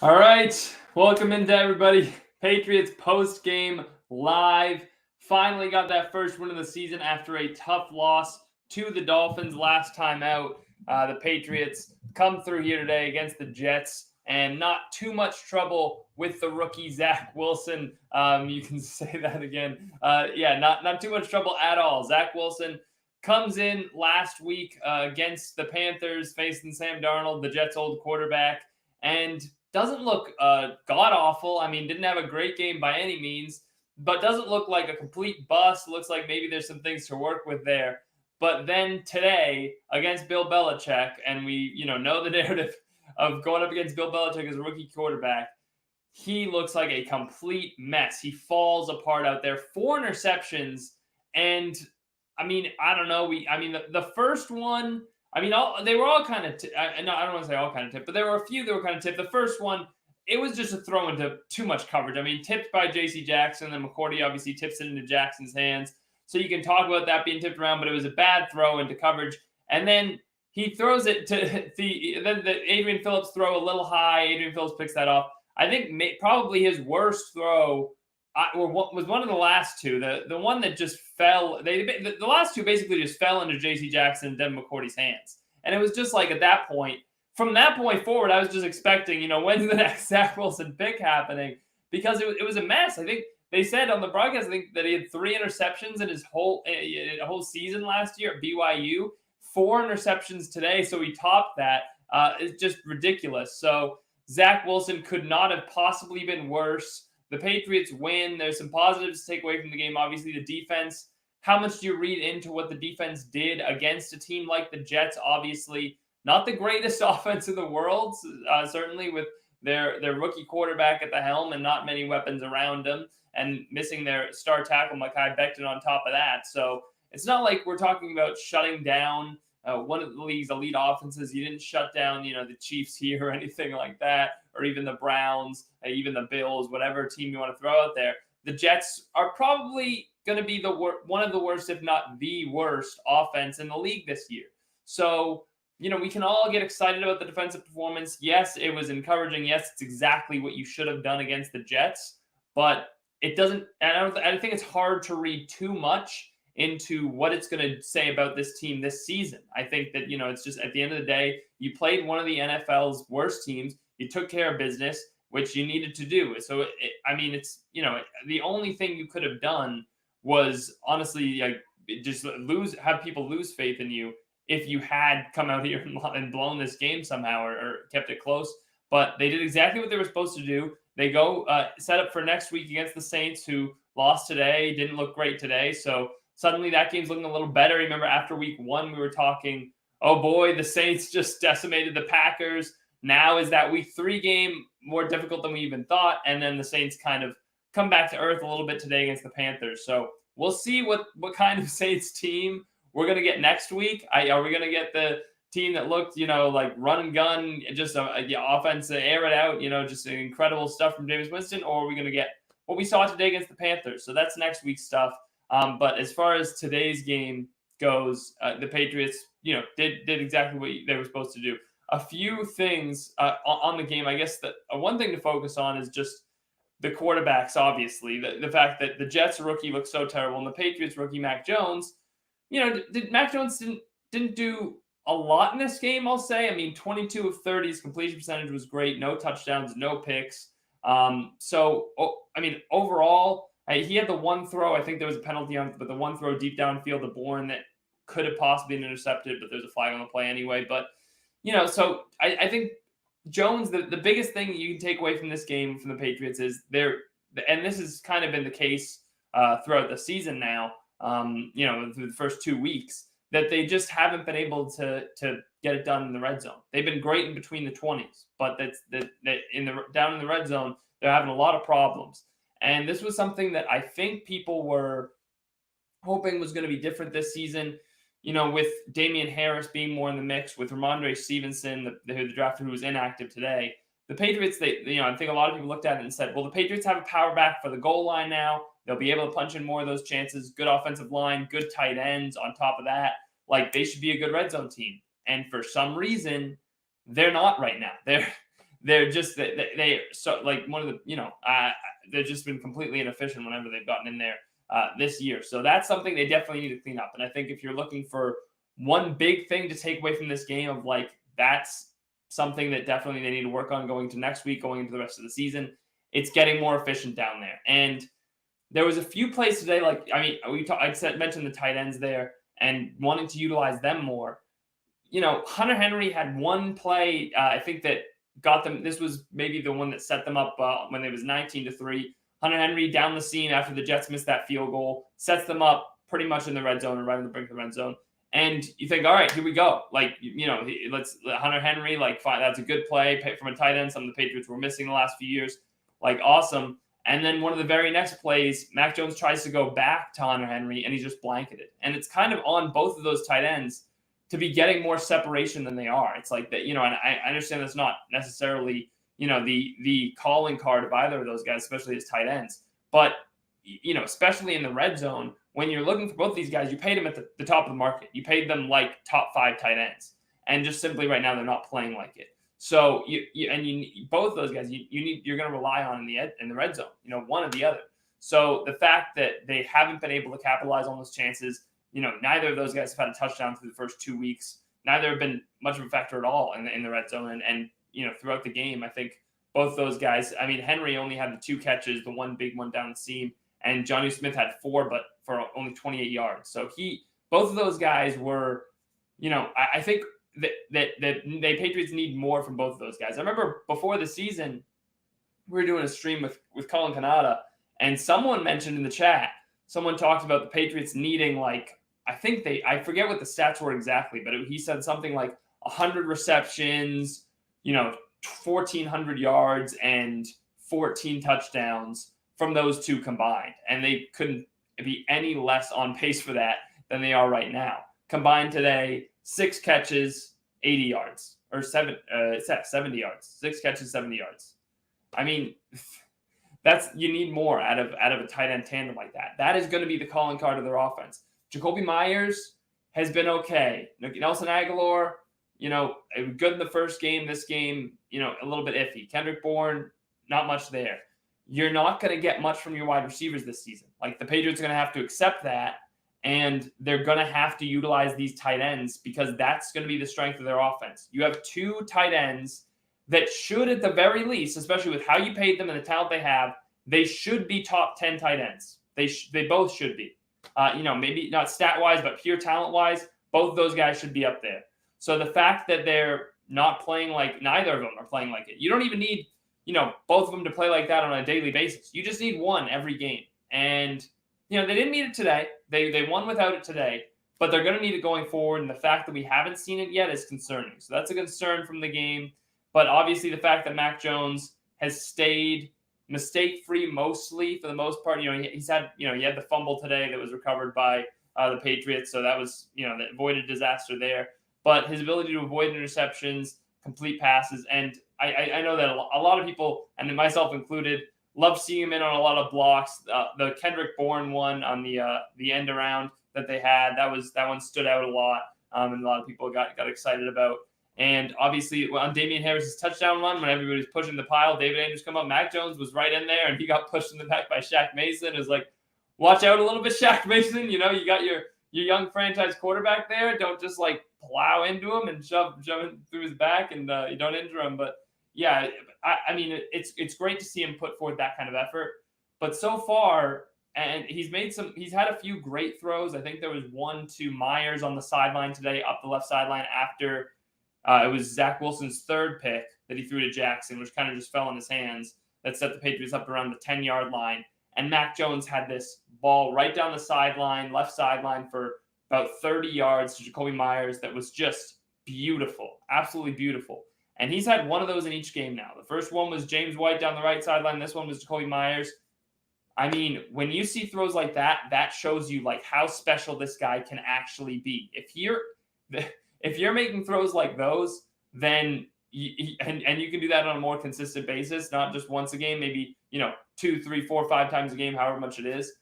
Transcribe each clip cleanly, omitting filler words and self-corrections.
All right, welcome into everybody. Patriots post-game live. Finally got that first win of the season after a tough loss to the Dolphins last time out. The Patriots come through here today against the Jets, and not too much trouble with the rookie Zach Wilson. You can say that again. Not too much trouble at all. Zach Wilson comes in last week against the Panthers, facing Sam Darnold, the Jets' old quarterback, and doesn't look god awful. I mean, didn't have a great game by any means, but doesn't look like a complete bust. Looks like maybe there's some things to work with there. But then today against Bill Belichick, and we know the narrative of going up against Bill Belichick as a rookie quarterback, he looks like a complete mess. He falls apart out there. 4 interceptions, and I mean, I don't know. The first one, they were all kind of. No, I don't want to say all kind of tipped, but there were a few that were kind of tipped. The first one, it was just a throw into too much coverage. I mean, tipped by J.C. Jackson, and McCourty obviously tips it into Jackson's hands. So you can talk about that being tipped around, but it was a bad throw into coverage. And then he throws it to the Adrian Phillips throw a little high. Adrian Phillips picks that off. I think probably his worst throw was one of the last two. The one that just fell. The last two basically just fell into J.C. Jackson and Devin McCourty's hands, and it was just like at that point. From that point forward, I was just expecting, when's the next Zach Wilson pick happening? Because it was a mess. I think they said on the broadcast, I think that he had 3 interceptions in his whole season last year at BYU. 4 interceptions today, so he topped that. It's just ridiculous. So Zach Wilson could not have possibly been worse. The Patriots win. There's some positives to take away from the game. Obviously, the defense. How much do you read into what the defense did against a team like the Jets? Obviously, not the greatest offense in the world, certainly with their rookie quarterback at the helm and not many weapons around him, and missing their star tackle, Mekhi Becton, on top of that. So it's not like we're talking about shutting down one of the league's elite offenses. You didn't shut down, the Chiefs here or anything like that, or even the Browns, even the Bills, whatever team you want to throw out there. The Jets are probably going to be one of the worst, if not the worst, offense in the league this year. So, we can all get excited about the defensive performance. Yes, it was encouraging. Yes, it's exactly what you should have done against the Jets, but it doesn't. I think it's hard to read too much into what it's going to say about this team this season. I think that, it's just at the end of the day, you played one of the NFL's worst teams. You took care of business, which you needed to do. So, it's, the only thing you could have done was honestly just have people lose faith in you if you had come out here and blown this game somehow or kept it close. But they did exactly what they were supposed to do. They go set up for next week against the Saints, who lost today, didn't look great today. So suddenly that game's looking a little better. Remember, after week 1, we were talking, oh boy, the Saints just decimated the Packers. Now is that week 3 game more difficult than we even thought? And then the Saints kind of come back to earth a little bit today against the Panthers. So we'll see what kind of Saints team we're going to get next week. Are we going to get the team that looked, like run and gun, just offense, air it out, just incredible stuff from Jameis Winston? Or are we going to get what we saw today against the Panthers? So that's next week's stuff. But as far as today's game goes, the Patriots, did exactly what they were supposed to do. A few things on the game. I guess that one thing to focus on is just the quarterbacks, obviously. The fact that the Jets rookie looks so terrible and the Patriots rookie, Mac Jones, Mac Jones didn't do a lot in this game, I'll say. I mean, 22 of 30, his completion percentage was great. No touchdowns, no picks. Overall, he had the one throw. I think there was a penalty on, but the one throw deep downfield to Bourne that could have possibly been intercepted, but there's a flag on the play anyway. But, so I think Jones, the biggest thing you can take away from this game from the Patriots is and this has kind of been the case throughout the season now, through the first 2 weeks, that they just haven't been able to get it done in the red zone. They've been great in between the 20s, but down in the red zone, they're having a lot of problems. And this was something that I think people were hoping was going to be different this season, with Damian Harris being more in the mix, with Ramondre Stevenson, the drafter who was inactive today. The Patriots, I think a lot of people looked at it and said, well, the Patriots have a power back for the goal line now. They'll be able to punch in more of those chances. Good offensive line, good tight ends on top of that. They should be a good red zone team. And for some reason, they're not right now. they're just they so like one of the they've just been completely inefficient whenever they've gotten in there this year. So that's something they definitely need to clean up. And I think if you're looking for one big thing to take away from this game of like that's something that definitely they need to work on going to next week, going into the rest of the season, it's getting more efficient down there. And there was a few plays today, like I mentioned the tight ends there and wanting to utilize them more. Hunter Henry had one play, I think that got them. This was maybe the one that set them up when it was 19-3. Hunter Henry down the seam after the Jets missed that field goal, sets them up pretty much in the red zone or right on the brink of the red zone. And you think, all right, here we go. Like, let's Hunter Henry, like, fine, that's a good play from a tight end. Some of the Patriots were missing the last few years. Like, awesome. And then one of the very next plays, Mac Jones tries to go back to Hunter Henry, and he's just blanketed. And it's kind of on both of those tight ends to be getting more separation than they are. It's like that, and I understand that's not necessarily, the calling card of either of those guys, especially as tight ends. But, especially in the red zone, when you're looking for both these guys, you paid them at the top of the market. You paid them like top 5 tight ends. And just simply right now, they're not playing like it. So both those guys, you're going to rely on in the red zone, one or the other. So the fact that they haven't been able to capitalize on those chances, neither of those guys have had a touchdown through the first 2 weeks. Neither have been much of a factor at all in the red zone. And throughout the game, I think both those guys, Henry only had the 2 catches, the one big one down the seam, and Jonnu Smith had 4, but for only 28 yards. So both of those guys were, I think that the Patriots need more from both of those guys. I remember before the season, we were doing a stream with Colin Canada, and someone mentioned in the chat, someone talked about the Patriots needing I forget what the stats were exactly, but he said something like 100 receptions, 1,400 yards and 14 touchdowns from those 2 combined. And they couldn't be any less on pace for that than they are right now. Combined today, 6 catches, 80 yards, or 70 yards. 6 catches, 70 yards. You need more out of a tight end tandem like that. That is going to be the calling card of their offense. Jacoby Myers has been okay. Nelson Aguilar, good in the first game. This game, a little bit iffy. Kendrick Bourne, not much there. You're not going to get much from your wide receivers this season. Like, the Patriots are going to have to accept that, and they're going to have to utilize these tight ends because that's going to be the strength of their offense. You have 2 tight ends that should, at the very least, especially with how you paid them and the talent they have, they should be top 10 tight ends. They both should be. Maybe not stat-wise, but pure talent-wise, both those guys should be up there. So the fact that they're not playing like neither of them are playing like it, you don't even need, both of them to play like that on a daily basis. You just need one every game. And, they didn't need it today. They won without it today, but they're going to need it going forward. And the fact that we haven't seen it yet is concerning. So that's a concern from the game. But obviously the fact that Mac Jones has stayed mistake-free mostly for the most part. He's had, he had the fumble today that was recovered by the Patriots. So that was, that avoided disaster there. But his ability to avoid interceptions, complete passes, and I know that a lot of people, and myself included, love seeing him in on a lot of blocks. The Kendrick Bourne one on the end around that they had, that one stood out a lot, and a lot of people got excited about. And obviously on Damian Harris's touchdown run, when everybody was pushing the pile, David Andrews come up, Mac Jones was right in there, and he got pushed in the back by Shaq Mason. It was like, watch out a little bit, Shaq Mason. You got your young franchise quarterback there. Don't just plow into him and jump through his back, and you don't injure him. But yeah, it's great to see him put forth that kind of effort. But so far, and he's had a few great throws. I think there was one to Myers on the sideline today, up the left sideline after it was Zach Wilson's 3rd pick that he threw to Jackson, which kind of just fell in his hands. That set the Patriots up around the 10-yard line. And Mac Jones had this ball right down the sideline, left sideline, for about 30 yards to Jacoby Myers that was just beautiful, absolutely beautiful. And he's had one of those in each game now. The first one was James White down the right sideline. This one was Jacoby Myers. When you see throws like that, that shows you how special this guy can actually be. If you're making throws like those, then you can do that on a more consistent basis, not just once a game, maybe 2, 3, 4, 5 times a game, however much it is,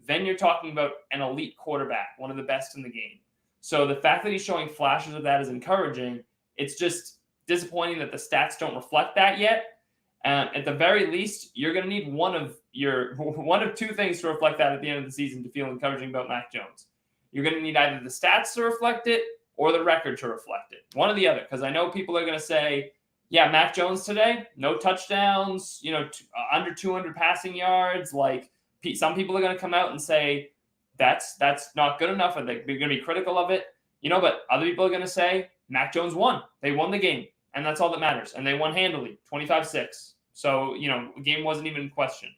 then you're talking about an elite quarterback, one of the best in the game. So the fact that he's showing flashes of that is encouraging. It's just disappointing that the stats don't reflect that yet. At the very least, you're going to need one of two things to reflect that at the end of the season to feel encouraging about Mac Jones. You're going to need either the stats to reflect it or the record to reflect it. One or the other, because I know people are going to say, yeah, Mac Jones today, no touchdowns, under 200 passing yards. Like, some people are going to come out and say that's not good enough, and they're going to be critical of it. But other people are going to say Mac Jones won. They won the game, and that's all that matters. And they won handily, 25-6. So, the game wasn't even in question.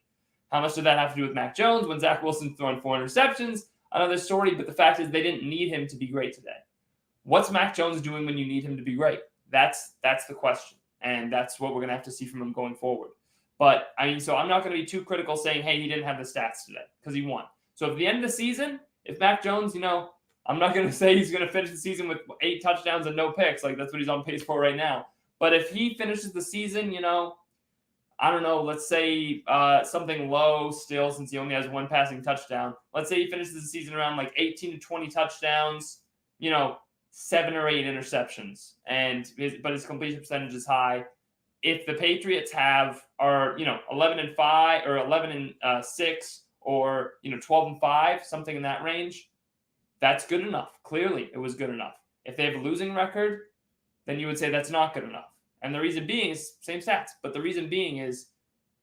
How much did that have to do with Mac Jones when Zach Wilson's throwing 4 interceptions? Another story, but the fact is they didn't need him to be great today. What's Mac Jones doing when you need him to be great? That's the question, and that's what we're going to have to see from him going forward. But, so I'm not going to be too critical saying, hey, he didn't have the stats today because he won. So at the end of the season, if Mac Jones, I'm not going to say he's going to finish the season with 8 touchdowns and no picks. Like, that's what he's on pace for right now. But if he finishes the season, I don't know, let's say something low still since he only has 1 passing touchdown. Let's say he finishes the season around like 18 to 20 touchdowns, 7 or 8 interceptions, but his completion percentage is high. If the Patriots are 11-5 or 11-6 or 12-5, something in that range, that's good enough. Clearly, it was good enough. If they have a losing record, then you would say that's not good enough. And the reason being is same stats, but the reason being is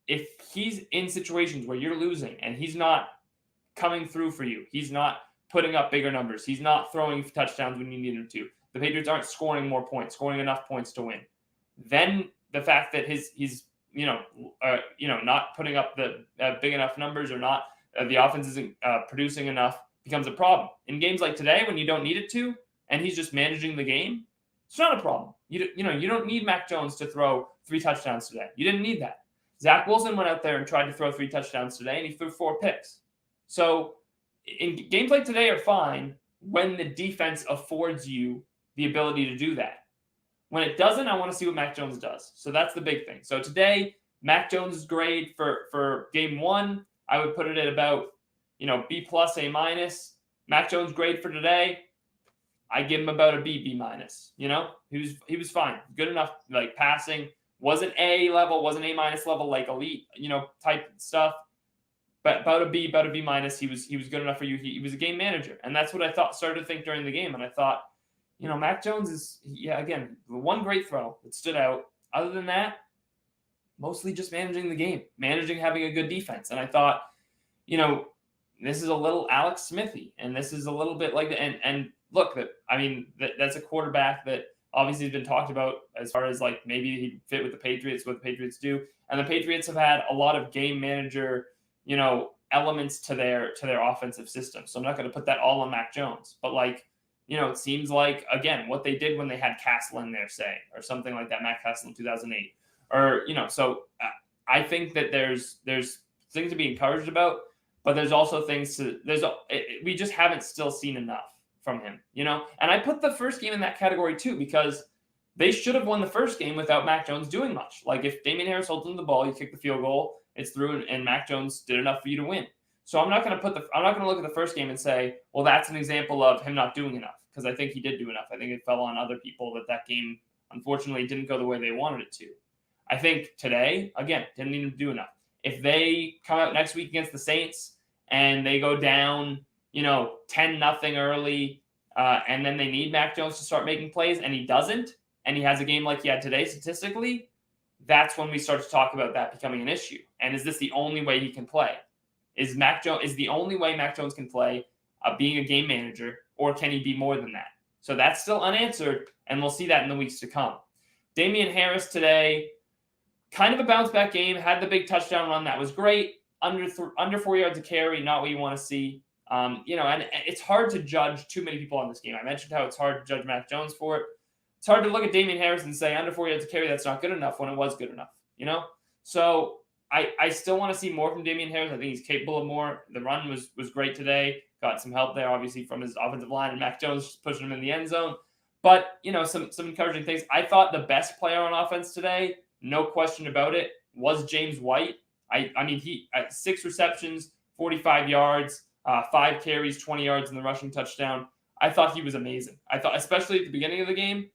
if he's in situations where you're losing and he's not coming through for you, he's not putting up bigger numbers, he's not throwing touchdowns when you need him to, the Patriots aren't scoring more points, scoring enough points to win, then the fact that he's not putting up the big enough numbers or not the offense isn't producing enough becomes a problem. In games like today when you don't need it to and he's just managing the game, it's not a problem. You don't need Mac Jones to throw 3 touchdowns today. You didn't need that. Zach Wilson went out there and tried to throw 3 touchdowns today, and he threw 4 picks. So in games like today are fine when the defense affords you the ability to do that. When it doesn't, I want to see what Mac Jones does. So that's the big thing. So today, Mac Jones' grade for game 1, I would put it at about B+, A-. Mac Jones' grade for today, I give him about a B, B-. He was fine, good enough. Like, passing wasn't A level, wasn't A- level, like elite, type stuff. But about a B, B-. He was good enough for you. He was a game manager, and that's what I started to think during the game. And I thought, Mac Jones is again the one great throw that stood out. Other than that, mostly just managing the game, having a good defense. And I thought, this is a little Alex Smithy, and this is a little bit like and look, that's a quarterback that obviously has been talked about as far as like maybe he'd fit with the Patriots, what the Patriots do. And the Patriots have had a lot of game manager, elements to their offensive system. So I'm not going to put that all on Mac Jones. But it seems like, again, what they did when they had Castle in there, say, or something like that, Matt Castle in 2008. Or, so I think that there's things to be encouraged about, but there's also things we just haven't still seen enough from him, And I put the first game in that category too, because they should have won the first game without Mac Jones doing much. Like, if Damian Harris holds on the ball, you kick the field goal, it's through, and Mac Jones did enough for you to win. So I'm not going to look at the first game and say, well, that's an example of him not doing enough, because I think he did do enough. I think it fell on other people that game, unfortunately, didn't go the way they wanted it to. I think today, again, didn't need him to do enough. If they come out next week against the Saints and they go down, 10-0 early, and then they need Mac Jones to start making plays, and he doesn't, and he has a game like he had today statistically, that's when we start to talk about that becoming an issue. And is this the only way he can play? Is the only way Mac Jones can play being a game manager, or can he be more than that? So that's still unanswered, and we'll see that in the weeks to come. Damian Harris today, kind of a bounce back game, had the big touchdown run. That was great. Under 4 yards of carry, not what you want to see. And it's hard to judge too many people on this game. I mentioned how it's hard to judge Mac Jones for it. It's hard to look at Damian Harris and say under 4 yards of carry, that's not good enough when it was good enough, So I still want to see more from Damian Harris. I think he's capable of more. The run was great today. Got some help there, obviously, from his offensive line, and Mac Jones pushing him in the end zone. But, some encouraging things. I thought the best player on offense today, no question about it, was James White. He had 6 receptions, 45 yards, 5 carries, 20 yards in the rushing touchdown. I thought he was amazing. I thought, especially at the beginning of the game,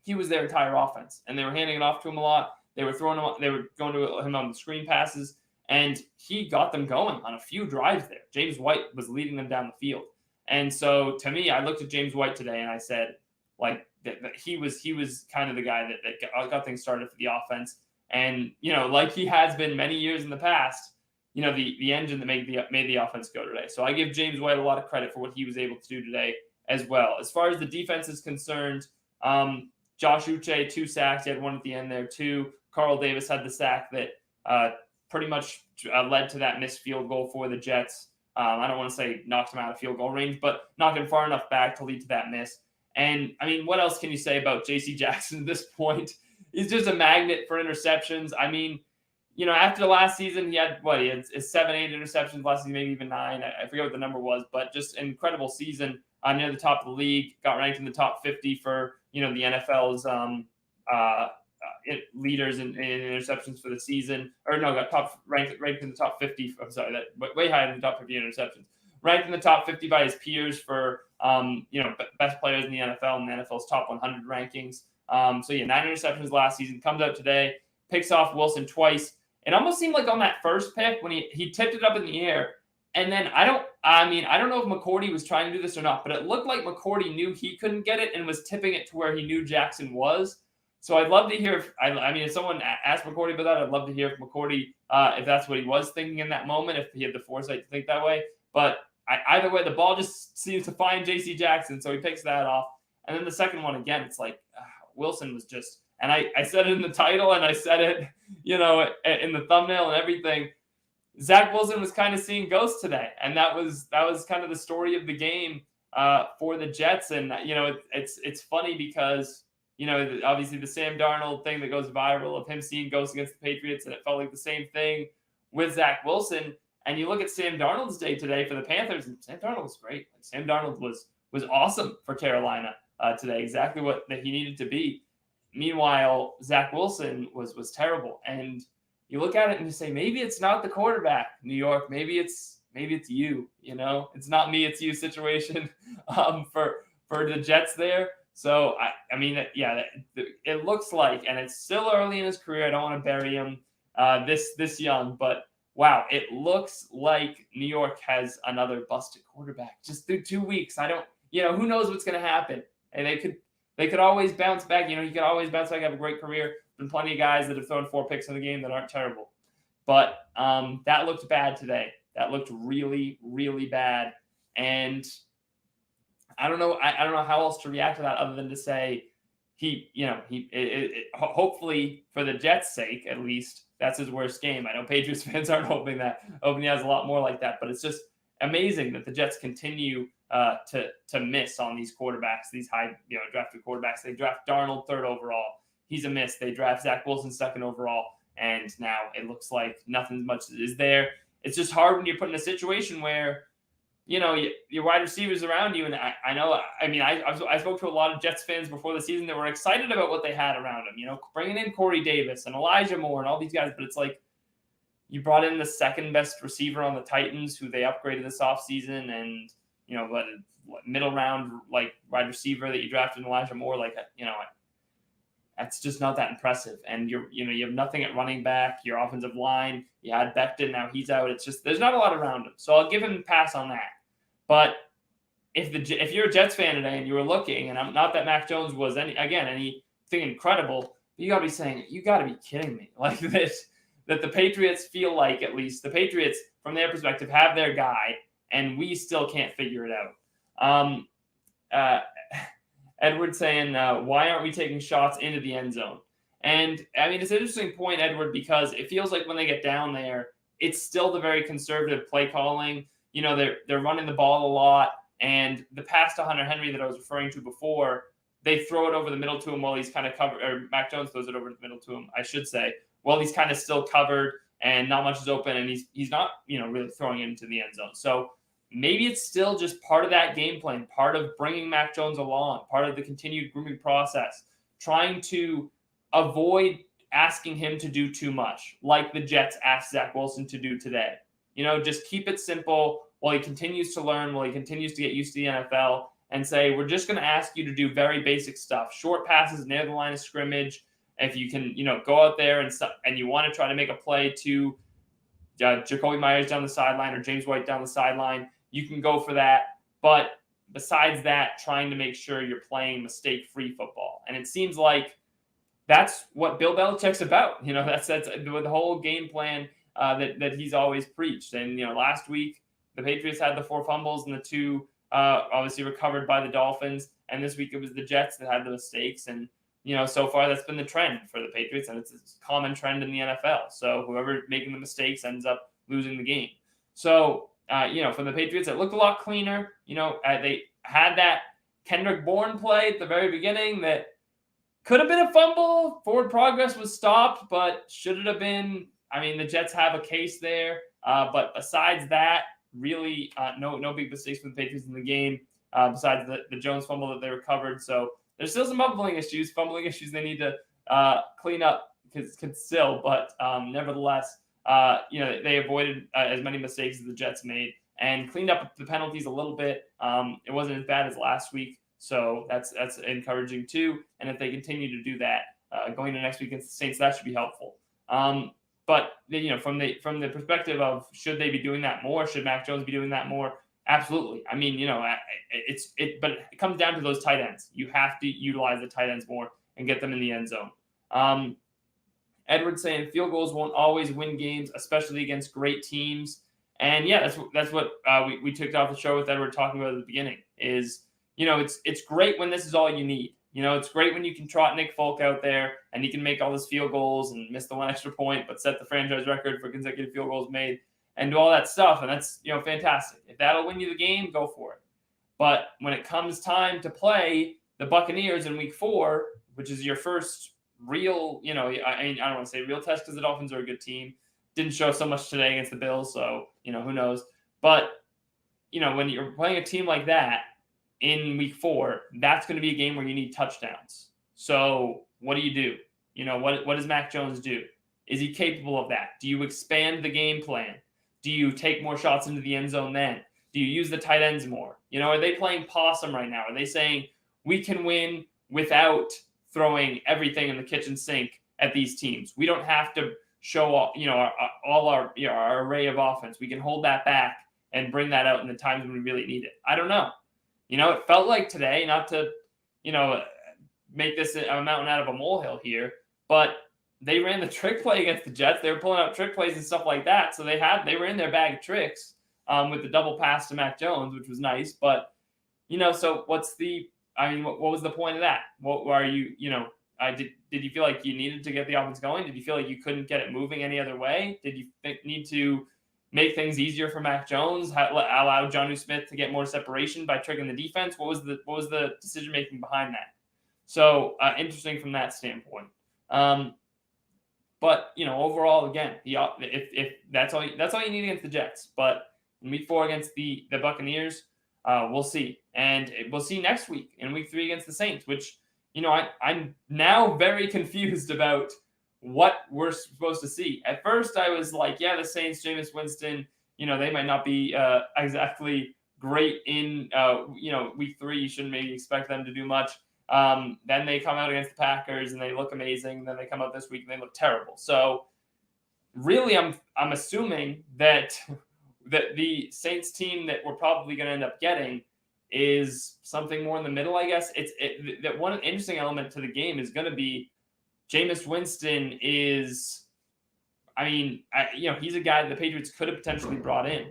he was their entire offense, and they were handing it off to him a lot. They were throwing him, they were going to him on the screen passes, and he got them going on a few drives there. James White was leading them down the field. And so to me, I looked at James White today and I said, like, that he was kind of the guy that got things started for the offense. And, like he has been many years in the past, the engine that made the offense go today. So I give James White a lot of credit for what he was able to do today as well. As far as the defense is concerned, Josh Uche, 2 sacks. He had one at the end there, too. Carl Davis had the sack that pretty much led to that missed field goal for the Jets. I don't want to say knocked him out of field goal range, but knocked him far enough back to lead to that miss. And, I mean, what else can you say about J.C. Jackson at this point? He's just a magnet for interceptions. I mean, after the last season, he had 7, 8 interceptions last season, maybe even 9. I forget what the number was, but just an incredible season near the top of the league. Got ranked in the top 50 for, the NFL's leaders in interceptions for the season. Or no, got ranked in the top 50. I'm sorry, that way higher than the top 50 interceptions. Ranked in the top 50 by his peers for, best players in the NFL and the NFL's top 100 rankings. 9 interceptions last season. Comes out today, picks off Wilson twice. It almost seemed like on that first pick when he tipped it up in the air, and then I don't know if McCourty was trying to do this or not, but it looked like McCourty knew he couldn't get it and was tipping it to where he knew Jackson was. So I'd love to hear if someone asked McCourty about that, I'd love to hear if McCourty, if that's what he was thinking in that moment, if he had the foresight to think that way. But either way, the ball just seems to find J.C. Jackson, so he picks that off. And then the second one, again, it's like Wilson was just – and I said it in the title and I said it, in the thumbnail and everything. Zach Wilson was kind of seeing ghosts today. And that was kind of the story of the game for the Jets. And, it's funny because, obviously the Sam Darnold thing that goes viral of him seeing ghosts against the Patriots, and it felt like the same thing with Zach Wilson. And you look at Sam Darnold's day today for the Panthers, and Sam Darnold was great. Like, Sam Darnold was awesome for Carolina today, exactly what that he needed to be. Meanwhile, Zach Wilson was terrible. And you look at it and you say, maybe it's not the quarterback, New York. Maybe it's you. It's not me, it's you situation for the Jets there. So it looks like, and it's still early in his career. I don't want to bury him this young, but wow, it looks like New York has another busted quarterback just through 2 weeks. Who knows what's going to happen? And they could always bounce back. He could always bounce back, have a great career. Been plenty of guys that have thrown 4 picks in the game that aren't terrible. But that looked bad today. That looked really, really bad. And I don't know how else to react to that other than to say hopefully for the Jets' sake, at least, that's his worst game. I know Patriots fans aren't hoping he has a lot more like that, but it's just amazing that the Jets continue to miss on these quarterbacks, these high drafted quarterbacks. They draft Darnold 3rd overall. He's a miss. They draft Zach Wilson 2nd overall, and now it looks like nothing much is there. It's just hard when you're put in a situation where your wide receivers around you, and I spoke to a lot of Jets fans before the season that were excited about what they had around them. Bringing in Corey Davis and Elijah Moore and all these guys, but it's like you brought in the 2nd best receiver on the Titans, who they upgraded this offseason, and middle round wide receiver that you drafted in Elijah Moore, that's just not that impressive. And you have nothing at running back. Your offensive line, you had Becton, now he's out. It's just there's not a lot around him. So I'll give him a pass on that. But if you're a Jets fan today and you were looking, and I'm not that Mac Jones was anything incredible, but you got to be saying, you got to be kidding me, like this, that the Patriots feel like, at least the Patriots from their perspective have their guy, and we still can't figure it out. Edward saying, why aren't we taking shots into the end zone? And, it's an interesting point, Edward, because it feels like when they get down there, it's still the very conservative play calling. They're running the ball a lot. And the pass to Hunter Henry that I was referring to before, they throw it over the middle to him while he's kind of covered, or Mac Jones throws it over the middle to him, I should say, while he's kind of still covered and not much is open, and he's not, really throwing it into the end zone. So maybe it's still just part of that game plan, part of bringing Mac Jones along, part of the continued grooming process, trying to avoid asking him to do too much, like the Jets asked Zach Wilson to do today. Just keep it simple while he continues to learn, while he continues to get used to the NFL, and say, we're just going to ask you to do very basic stuff, short passes near the line of scrimmage. If you can, go out there and you want to try to make a play to Jacoby Myers down the sideline or James White down the sideline, you can go for that. But besides that, trying to make sure you're playing mistake-free football. And it seems like that's what Bill Belichick's about. That's the whole game plan that he's always preached. And, last week, the Patriots had the 4 fumbles and the 2 obviously recovered by the Dolphins. And this week it was the Jets that had the mistakes. And, so far that's been the trend for the Patriots, and it's a common trend in the NFL. So whoever making the mistakes ends up losing the game. So, for the Patriots, it looked a lot cleaner. They had that Kendrick Bourne play at the very beginning that could have been a fumble. Forward progress was stopped, but should it have been? I mean, the Jets have a case there. But besides that, really, no big mistakes for the Patriots in the game, besides the Jones fumble that they recovered. So there's still some fumbling issues they need to clean up still. But nevertheless, they avoided as many mistakes as the Jets made and cleaned up the penalties a little bit. It wasn't as bad as last week. So that's encouraging too. And if they continue to do that going into next week against the Saints, that should be helpful. But from the perspective of should they be doing that more? Should Mac Jones be doing that more? Absolutely. I mean, but it comes down to those tight ends. You have to utilize the tight ends more and get them in the end zone. Edward saying field goals won't always win games, especially against great teams. And yeah, that's what we took off the show with Edward talking about at the beginning is. It's great when this is all you need. It's great when you can trot Nick Folk out there and he can make all his field goals and miss the 1 extra point, but set the franchise record for consecutive field goals made and do all that stuff. And that's, fantastic. If that'll win you the game, go for it. But when it comes time to play the Buccaneers in week 4, which is your first real, I don't want to say real test because the Dolphins are a good team. Didn't show so much today against the Bills. So, who knows? But, when you're playing a team like that, in week 4, that's going to be a game where you need touchdowns. So what do? What does Mac Jones do? Is he capable of that? Do you expand the game plan? Do you take more shots into the end zone then? Do you use the tight ends more? Are they playing possum right now? Are they saying we can win without throwing everything in the kitchen sink at these teams? We don't have to show all our array of offense. We can hold that back and bring that out in the times when we really need it. I don't know. It felt like today, not to, make this a mountain out of a molehill here, but they ran the trick play against the Jets. They were pulling out trick plays and stuff like that. So they were in their bag of tricks with the double pass to Mac Jones, which was nice. But, so what was the point of that? What are you, did you feel like you needed to get the offense going? Did you feel like you couldn't get it moving any other way? Did you need to make things easier for Mac Jones, allow Jonnu Smith to get more separation by tricking the defense? What was the decision making behind that? So interesting from that standpoint. But overall, again, if that's all you need against the Jets. But in week 4 against the Buccaneers, we'll see, and we'll see next week in week 3 against the Saints, which I'm now very confused about what we're supposed to see. At first, I was like, yeah, the Saints, Jameis Winston, they might not be exactly great in, week 3. You shouldn't maybe expect them to do much. Then they come out against the Packers and they look amazing. Then they come out this week and they look terrible. So really, I'm assuming that the Saints team that we're probably going to end up getting is something more in the middle, I guess. That one interesting element to the game is going to be Jameis Winston is, he's a guy that the Patriots could have potentially brought in.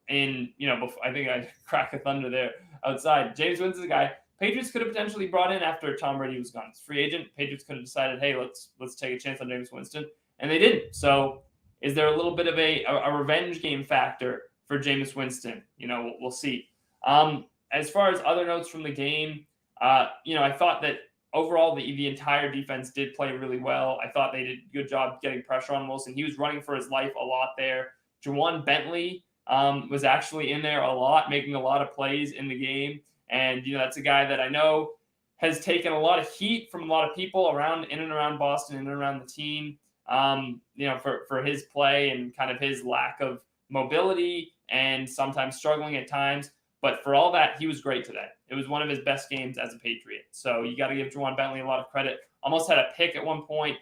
And, before, I think I cracked the thunder there outside. Jameis Winston's a guy Patriots could have potentially brought in after Tom Brady was gone. It's free agent. Patriots could have decided, hey, let's take a chance on Jameis Winston. And they didn't. So is there a little bit of a revenge game factor for Jameis Winston? We'll see. As far as other notes from the game, I thought that overall, the entire defense did play really well. I thought they did a good job getting pressure on Wilson. He was running for his life a lot there. Juwan Bentley was actually in there a lot, making a lot of plays in the game. And, that's a guy that I know has taken a lot of heat from a lot of people in and around Boston, in and around the team, for his play and kind of his lack of mobility and sometimes struggling at times. But for all that, he was great today. It was one of his best games as a Patriot. So you got to give Juwan Bentley a lot of credit. Almost had a pick at one point,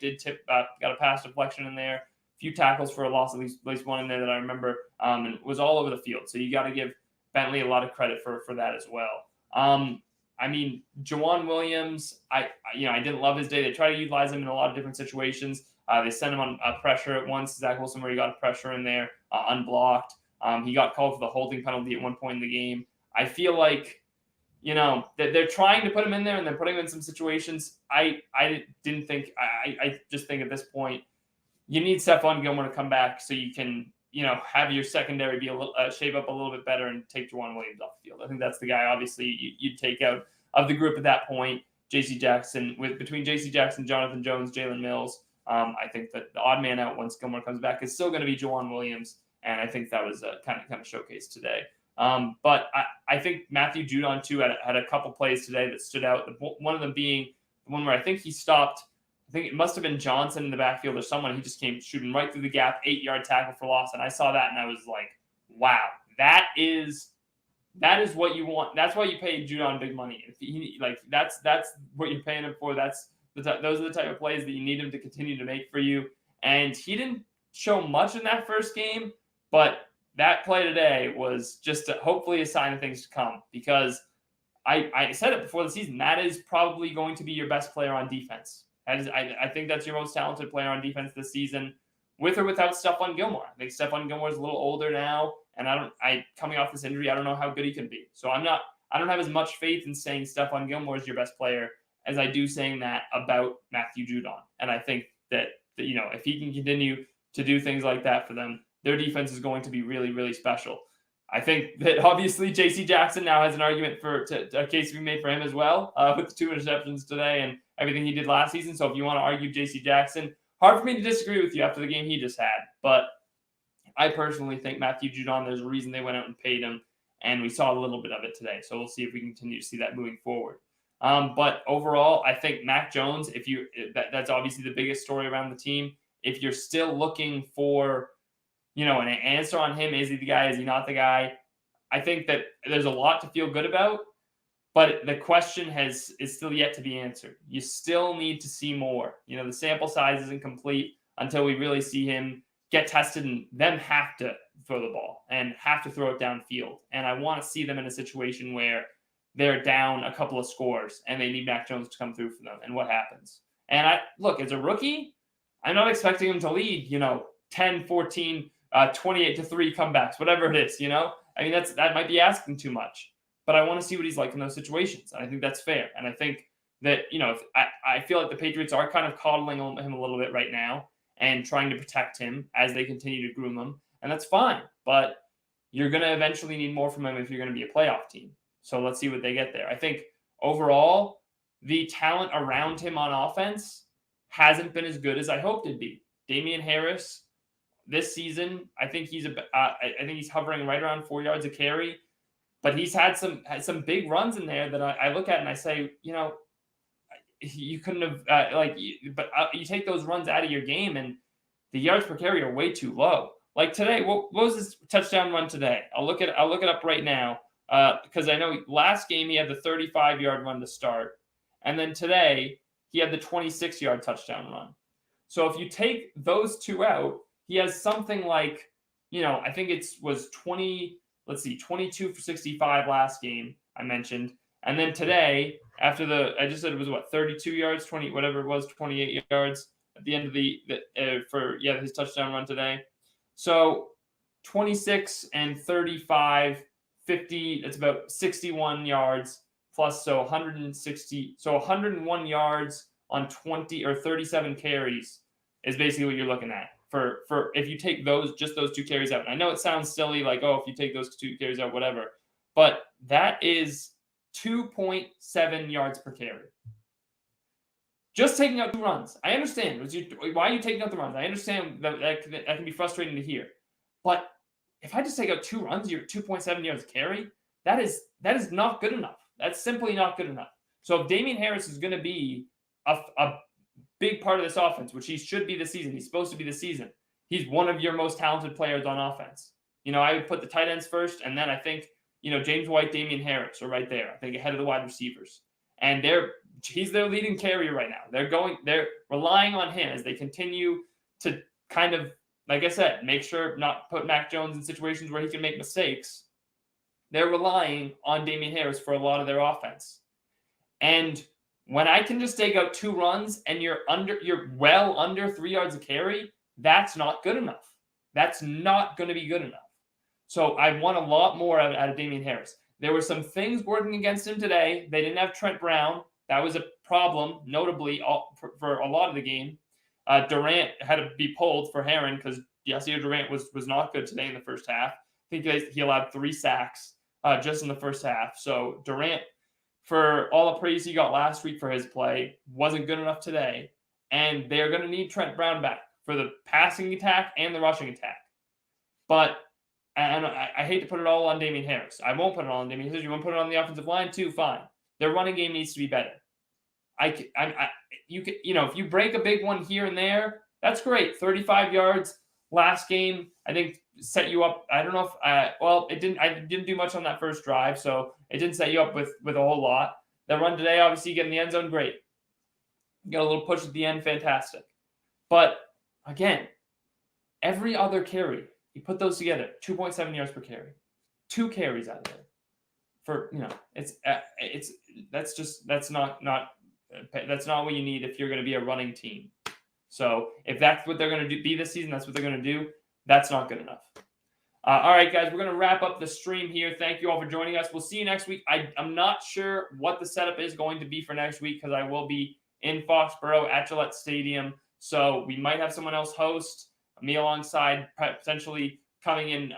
got a pass deflection in there, a few tackles for a loss, at least one in there that I remember, and was all over the field. So you got to give Bentley a lot of credit for that as well. I mean, Jawan Williams, I didn't love his day. They try to utilize him in a lot of different situations. They sent him on pressure at once. Zach Wilson, where he got a pressure in there, unblocked. He got called for the holding penalty at one point in the game. I feel like, they're trying to put him in there and they're putting him in some situations. I just think at this point, you need Stephon Gilmore to come back so you can, have your secondary be a little shape up a little bit better and take Jawan Williams off the field. I think that's the guy, obviously, you'd take out of the group at that point. Between J.C. Jackson, Jonathan Jones, Jalen Mills, I think that the odd man out once Gilmore comes back is still going to be Jawan Williams, and I think that was kind of showcased today. But I think Matthew Judon, too, had a couple plays today that stood out. One of them being the one where I think he stopped. I think it must have been Johnson in the backfield or someone. He just came shooting right through the gap, 8-yard tackle for loss. And I saw that and I was like, wow, that is what you want. That's why you pay Judon big money. That's what you're paying him for. Those are the type of plays that you need him to continue to make for you. And he didn't show much in that first game, but that play today was just hopefully a sign of things to come, because I said it before the season, that is probably going to be your best player on defense. I think that's your most talented player on defense this season, with or without Stephon Gilmore. I think Stephon Gilmore is a little older now, and coming off this injury, I don't know how good he can be. So I don't have as much faith in saying Stephon Gilmore is your best player as I do saying that about Matthew Judon. And I think that if he can continue to do things like that for them, their defense is going to be really, really special. I think that obviously J.C. Jackson now has an argument for a case to be made for him as well, with the 2 interceptions today and everything he did last season. So if you want to argue J.C. Jackson, hard for me to disagree with you after the game he just had. But I personally think Matthew Judon, there's a reason they went out and paid him, and we saw a little bit of it today. So we'll see if we continue to see that moving forward. But overall, I think Mac Jones, that's obviously the biggest story around the team. If you're still looking for an answer on him, is he the guy, is he not the guy? I think that there's a lot to feel good about, but the question is still yet to be answered. You still need to see more. The sample size isn't complete until we really see him get tested and them have to throw the ball and have to throw it downfield. And I want to see them in a situation where they're down a couple of scores and they need Mac Jones to come through for them, and what happens. And as a rookie, I'm not expecting him to lead, 10, 14, 28-3 comebacks, whatever it is, I mean, that might be asking too much, but I want to see what he's like in those situations. And I think that's fair. And I think that, I feel like the Patriots are kind of coddling him a little bit right now and trying to protect him as they continue to groom him. And that's fine, but you're going to eventually need more from him if you're going to be a playoff team. So let's see what they get there. I think overall, the talent around him on offense hasn't been as good as I hoped it'd be. Damian Harris, this season, I think he's hovering right around 4 yards a carry, but he's had some big runs in there that I look at and I say, you couldn't have you take those runs out of your game and the yards per carry are way too low. Like today, what was his touchdown run today? I'll look it up right now, because I know last game he had the 35-yard run to start, and then today he had the 26-yard touchdown run. So if you take those two out, he has something like, I think was 22 for 65 last game I mentioned. And then today, after I just said it was 32 yards, 20, whatever it was, 28 yards at the end of his touchdown run today. So 26 and 35, 50, that's about 61 yards plus, so 160, so 101 yards on 20 or 37 carries is basically what you're looking at. For if you take those 2 carries out. And I know it sounds silly, like, if you take those 2 carries out, whatever. But that is 2.7 yards per carry. Just taking out 2 runs. I understand. Why are you taking out the runs? I understand that can be frustrating to hear. But if I just take out 2 runs, you're 2.7 yards a carry. That is not good enough. That's simply not good enough. So if Damian Harris is going to be a big part of this offense, which he should be this season. He's supposed to be this season. He's one of your most talented players on offense. I would put the tight ends first, and then I think James White, Damian Harris are right there, I think, ahead of the wide receivers. And he's their leading carrier right now. They're relying on him as they continue to kind of, like I said, make sure not put Mac Jones in situations where he can make mistakes. They're relying on Damian Harris for a lot of their offense. And when I can just take out 2 runs and you're well under 3 yards of carry, that's not good enough. That's not going to be good enough. So I want a lot more out of Damian Harris. There were some things working against him today. They didn't have Trent Brown. That was a problem, notably for a lot of the game. Durant had to be pulled for Herron because Yasir Durant was not good today in the first half. I think he allowed 3 sacks just in the first half. So Durant, for all the praise he got last week for his play, wasn't good enough today. And they're going to need Trent Brown back for the passing attack and the rushing attack. But I hate to put it all on Damian Harris. I won't put it all on Damian Harris. You want to put it on the offensive line too? Fine. Their running game needs to be better. If you break a big one here and there, that's great. 35 yards last game, I think, set you up. I don't know if it didn't. I didn't do much on that first drive, so it didn't set you up with a whole lot. That run today, obviously, getting the end zone, great. You got a little push at the end, fantastic. But again, every other carry, you put those together, 2.7 yards per carry, 2 carries out of there. That's not what you need if you're going to be a running team. So if that's what they're going to be this season, that's what they're going to do. That's not good enough. All right, guys, we're going to wrap up the stream here. Thank you all for joining us. We'll see you next week. I'm not sure what the setup is going to be for next week because I will be in Foxborough at Gillette Stadium. So we might have someone else host me alongside, potentially coming in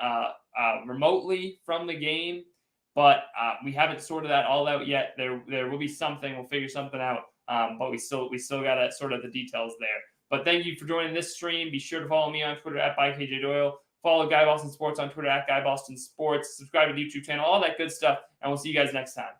remotely from the game. But we haven't sorted that all out yet. There will be something. We'll figure something out. But we still got to sort of the details there. But thank you for joining this stream. Be sure to follow me on Twitter at @ByKJDoyle. Follow Guy Boston Sports on Twitter at Guy Boston Sports. Subscribe to the YouTube channel, all that good stuff. And we'll see you guys next time.